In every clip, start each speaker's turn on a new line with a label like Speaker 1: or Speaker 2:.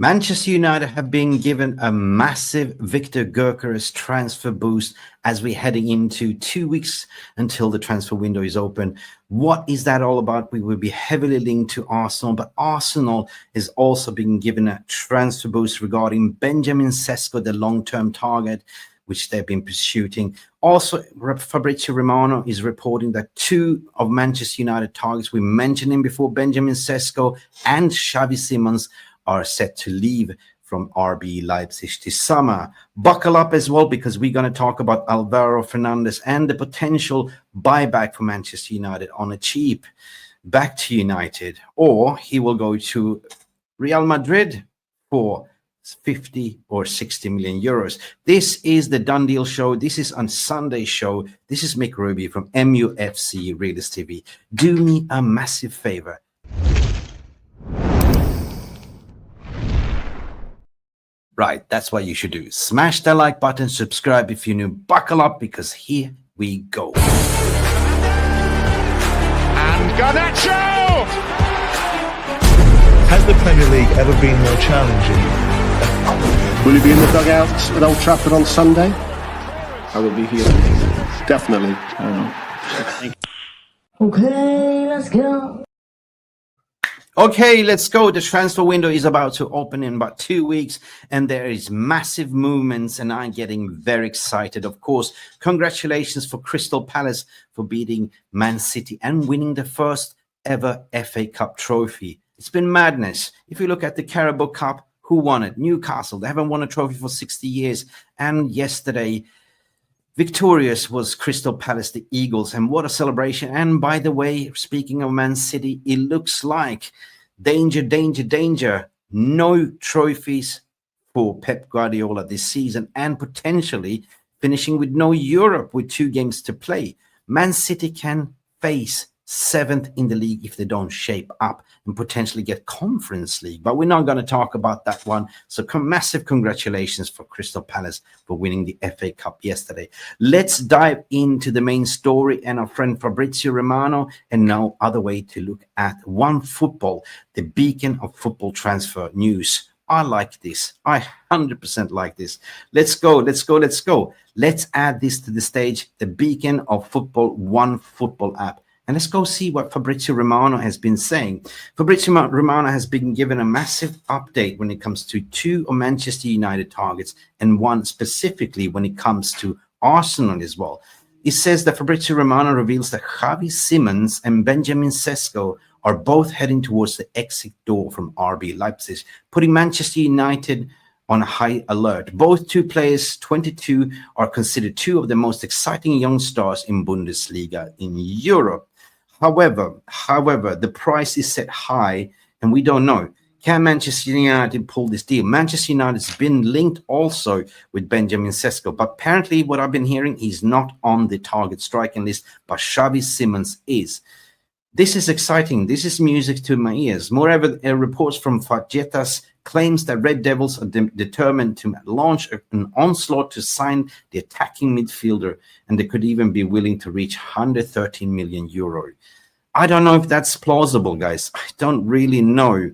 Speaker 1: Manchester United have been given a massive Victor Goykeres transfer boost as we're heading into 2 weeks until the transfer window is open. What is that all about? We will be heavily linked to Arsenal, but Arsenal is also being given a transfer boost regarding Benjamin Cesco, the long-term target, which they've been pursuing. Also, Fabrizio Romano is reporting that two of Manchester United targets, we mentioned him before, Benjamin Cesco and Xavi Simons, are set to leave from RB Leipzig this summer. Buckle up as well, because we're going to talk about Alvaro Fernades and the potential buyback for Manchester United on a cheap, back to United, or he will go to Real Madrid for 50 or 60 million euros. This is the Done Deal show. This is on Sunday show. This is Mick Ruby from MUFC Reease TV. Do me a massive favor. Right, that's what you should do. Smash the like button, subscribe if you're new, buckle up, because here we go.
Speaker 2: And Garnacho!
Speaker 3: Has the Premier League ever been more challenging?
Speaker 4: Will you be in the dugout at Old Trafford on Sunday? I will be here. Definitely.
Speaker 5: Okay, let's go.
Speaker 1: Okay, let's go. The transfer window is about to open in about 2 weeks, and there is massive movements, and I'm getting very excited. Of course, congratulations for Crystal Palace for beating Man City and winning the first ever FA Cup trophy. It's been madness. If you look at the Carabao Cup, who won it? Newcastle. They haven't won a trophy for 60 years. And yesterday, victorious was Crystal Palace, the Eagles, and what a celebration. And by the way, speaking of Man City, it looks like danger, danger, danger. No trophies for Pep Guardiola this season, and potentially finishing with no Europe with 2 games to play. Man City can face 7th in the league if they don't shape up and potentially get Conference League. But we're not going to talk about that one. So massive congratulations for Crystal Palace for winning the FA Cup yesterday. Let's dive into the main story and our friend Fabrizio Romano, and no other way to look at One Football, the beacon of football transfer news. I like this. I 100% like this. Let's go, let's go, let's go. Let's add this to the stage, the beacon of football, One Football app. And let's go see what Fabrizio Romano has been saying. Fabrizio Romano has been given a massive update when it comes to 2 of Manchester United targets, and 1 specifically when it comes to Arsenal as well. It says that Fabrizio Romano reveals that Xavi Simons and Benjamin Cesco are both heading towards the exit door from RB Leipzig, putting Manchester United on high alert. Both 2 players, 22, are considered 2 of the most exciting young stars in Bundesliga in Europe. However, the price is set high, and we don't know. Can Manchester United pull this deal? Manchester United has been linked also with Benjamin Cesco, but apparently what I've been hearing, he's not on the target striking list, but Xavi Simons is. This is exciting. This is music to my ears. Moreover, reports from Fajetas claims that Red Devils are determined to launch an onslaught to sign the attacking midfielder, and they could even be willing to reach 113 million euro. I don't know if that's plausible, guys. I don't really know.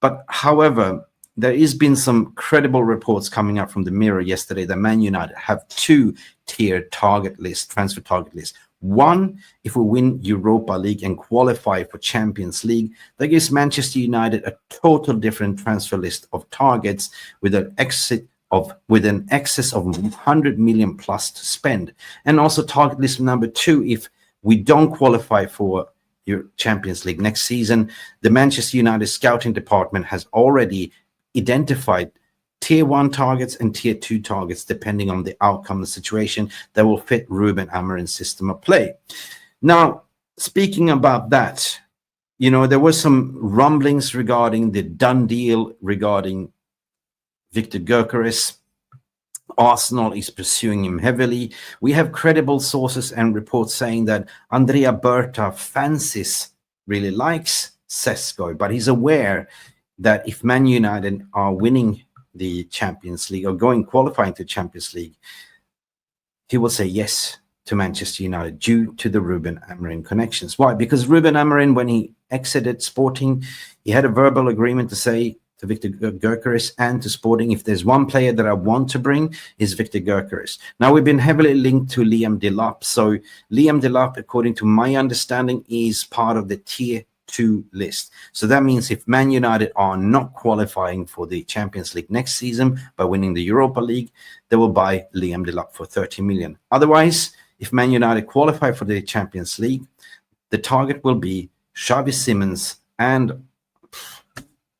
Speaker 1: But however, there has been some credible reports coming out from the Mirror yesterday that Man United have 2-tier target list, transfer target list. 1, if we win Europa League and qualify for Champions League, that gives Manchester United a total different transfer list of targets with an excess of 100 million plus to spend. And also target list number 2, if we don't qualify for your Champions League next season, the Manchester United scouting department has already identified tier 1 targets and tier 2 targets, depending on the outcome of the situation, that will fit Ruben Amorim's system of play. Now, speaking about that, you know, there were some rumblings regarding the done deal regarding Victor Goykeres. Arsenal is pursuing him heavily. We have credible sources and reports saying that Andrea Berta really likes Cesco, but he's aware that if Man United are winning the Champions League or qualifying to Champions League, he will say yes to Manchester United due to the Ruben Amorim connections. Why? Because Ruben Amorim, when he exited Sporting, he had a verbal agreement to say, to Victor Goykeres and to Sporting. If there's one player that I want to bring, is Victor Goykeres. Now, we've been heavily linked to Liam Delap. So Liam Delap, according to my understanding, is part of the tier 2 list. So that means if Man United are not qualifying for the Champions League next season by winning the Europa League, they will buy Liam Delap for 30 million. Otherwise, if Man United qualify for the Champions League, the target will be Xavi Simons and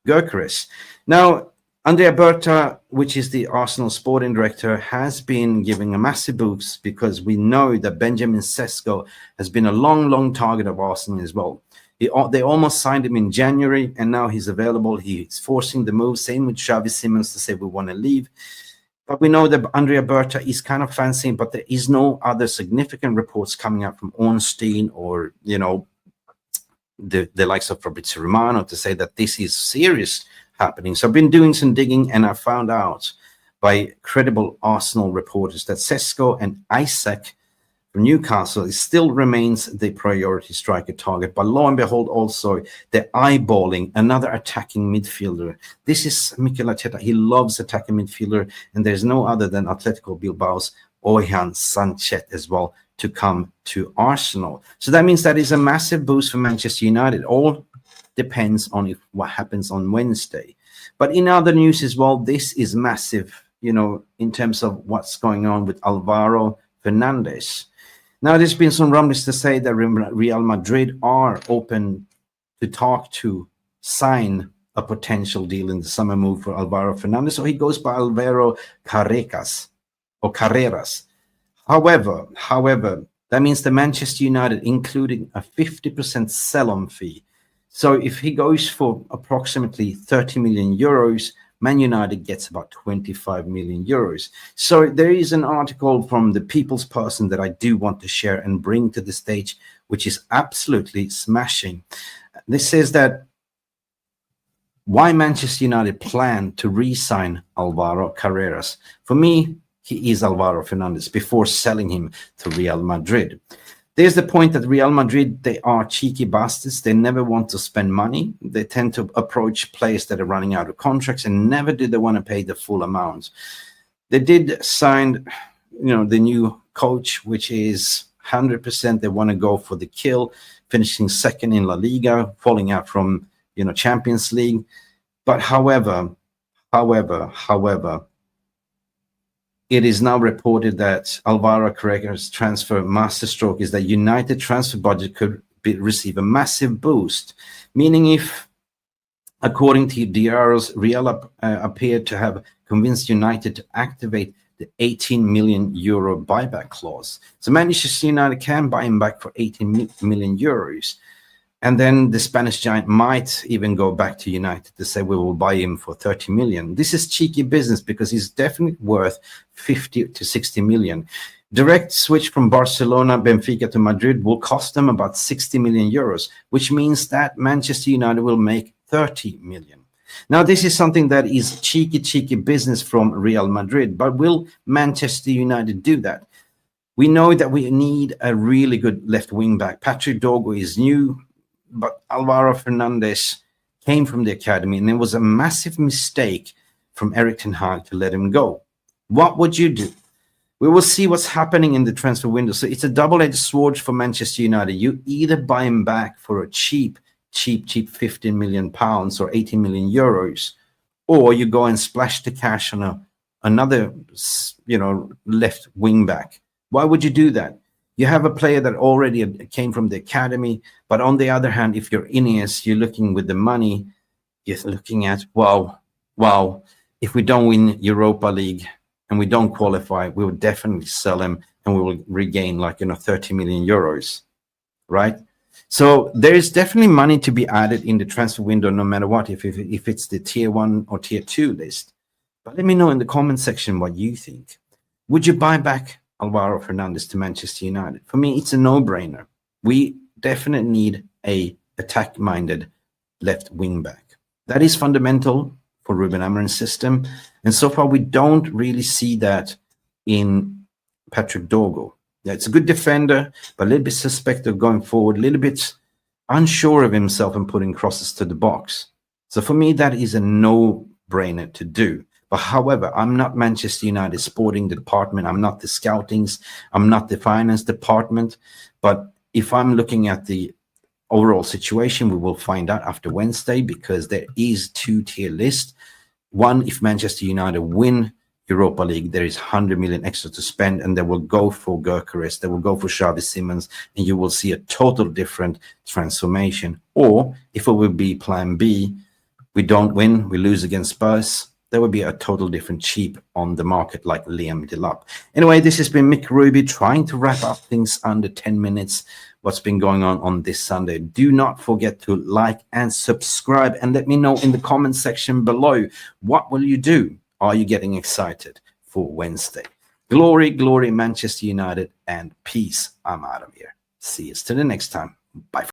Speaker 1: Goykeres. Now, Andrea Berta, which is the Arsenal sporting director, has been giving a massive boost because we know that Benjamin Cesco has been a long target of Arsenal as well. They almost signed him in January, and now he's available. He's forcing the move. Same with Xavi Simons to say we want to leave. But we know that Andrea Berta is kind of fancying, but there is no other significant reports coming out from Ornstein or, the likes of Fabrizio Romano to say that this is serious happening. So I've been doing some digging, and I found out by credible Arsenal reporters that Cesco and Isaac from Newcastle still remains the priority striker target. But lo and behold, also they're eyeballing another attacking midfielder. This is Mikel Arteta. He loves attacking midfielder, and there's no other than Atletico Bilbaos Ohian Sancet as well to come to Arsenal. So that means that is a massive boost for Manchester United. All depends on what happens on Wednesday. But in other news as well, this is massive, in terms of what's going on with Alvaro Fernades. Now, there's been some rumblings to say that Real Madrid are open to talk to sign a potential deal in the summer move for Alvaro Fernades. So he goes by Alvaro Carreras. However, that means the Manchester United, including a 50% sell-on fee. So if he goes for approximately 30 million euros, Man United gets about 25 million euros. So there is an article from the People's Person that I do want to share and bring to the stage, which is absolutely smashing. This says that why Manchester United plan to re-sign Alvaro Carreras. For me, he is Alvaro Fernades before selling him to Real Madrid. There's the point that Real Madrid, they are cheeky bastards. They never want to spend money. They tend to approach players that are running out of contracts, and never do they want to pay the full amount. They did sign, the new coach, which is 100%. They want to go for the kill, finishing second in La Liga, falling out from, Champions League. But however, it is now reported that Alvaro Carreras' transfer masterstroke is that United transfer budget could receive a massive boost, meaning if, according to Diarra's, Real appeared to have convinced United to activate the 18 million euro buyback clause. So Manchester United can buy him back for 18 million euros. And then the Spanish giant might even go back to United to say we will buy him for 30 million. This is cheeky business because he's definitely worth 50 to 60 million. Direct switch from Barcelona, Benfica to Madrid will cost them about 60 million euros, which means that Manchester United will make 30 million. Now, this is something that is cheeky business from Real Madrid, but will Manchester United do that? We know that we need a really good left wing back. Patrick Dorgu is new, but Alvaro Fernades came from the academy, and it was a massive mistake from Erik ten Hag to let him go. What would you do? We will see what's happening in the transfer window. So it's a double-edged sword for Manchester United. You either buy him back for a cheap 15 million pounds or 18 million euros, or you go and splash the cash on another, left wing back. Why would you do that? You have a player that already came from the academy, but on the other hand, if you're Ineos, you're looking with the money, you're looking at, wow, if we don't win Europa League and we don't qualify, we will definitely sell him and we will regain 30 million euros, right? So there is definitely money to be added in the transfer window, no matter what, if it's the tier 1 or tier 2 list. But let me know in the comment section what you think. Would you buy back Alvaro Fernades to Manchester United? For me, it's a no-brainer. We definitely need a attack-minded left wing back. That is fundamental for Ruben Amorim's system, and so far we don't really see that in Patrick Dorgu. Yeah, it's a good defender, but a little bit suspect of going forward, a little bit unsure of himself and putting crosses to the box. So for me, that is a no-brainer to do. But however, I'm not Manchester United sporting department. I'm not the scoutings. I'm not the finance department. But if I'm looking at the overall situation, we will find out after Wednesday, because there is two-tier list. One, if Manchester United win Europa League, there is 100 million extra to spend, and they will go for Goykeres, they will go for Xavi Simons, and you will see a total different transformation. Or if it will be plan B, we don't win, we lose against Spurs, there will be a total different cheap on the market like Liam Delap. Anyway, this has been Mick Ruby trying to wrap up things under 10 minutes. What's been going on this Sunday. Do not forget to like and subscribe, and let me know in the comment section below, what will you do? Are you getting excited for Wednesday? Glory, glory, Manchester United, and peace. I'm out of here. See you till the next time. Bye.